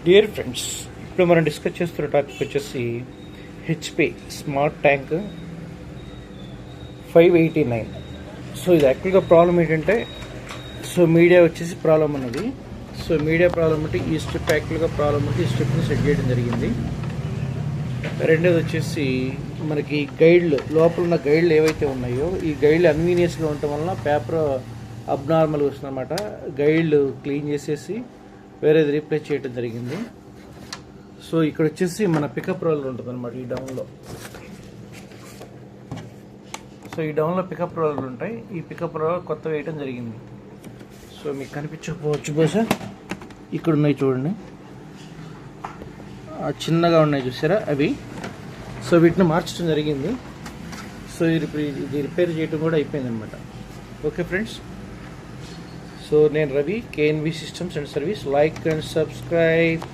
Dear friends, ఇప్పుడు మనం discuss చేస్తున్న టాపిక్ వచ్చేసి హెచ్పి స్మార్ట్ ట్యాంక్ 589. సో ఇది యాక్చువల్గా ప్రాబ్లం ఏంటంటే, సో మీడియా వచ్చేసి ప్రాబ్లం ఉన్నది. సో మీడియా ప్రాబ్లం అంటే ఈ స్ట్రిప్ యాక్చువల్గా ప్రాబ్లం అంటే ఈ స్ట్రిప్ని సెట్ చేయడం జరిగింది. రెండోది వచ్చేసి మనకి గైడ్లు లోపల ఉన్న గైడ్లు ఏవైతే ఉన్నాయో ఈ గైడ్లు అన్వీనియస్గా ఉండటం వలన పేపర్ అబ్నార్మల్గా వస్తుందన్నమాట. గైడ్లు క్లీన్ చేసేసి వేరేది రీప్లేస్ చేయడం జరిగింది. సో ఇక్కడ వచ్చేసి మన పికప్ రోలర్ ఉంటుంది అనమాట ఈ డౌన్లో. సో ఈ డౌన్లో పికప్ రోలర్ ఉంటాయి. ఈ పికప్ రోలర్ కొత్త వేయటం జరిగింది. సో మీకు కనిపించకపోవచ్చు బహుశా, ఇక్కడ ఉన్నాయి చూడండి, చిన్నగా ఉన్నాయి చూసారా అవి. సో వీటిని మార్చడం జరిగింది. సో ఇది రిపేర్ చేయడం కూడా అయిపోయింది అనమాట. ఓకే ఫ్రెండ్స్, సో నేను Ravi, KNB systems and service. Like and subscribe.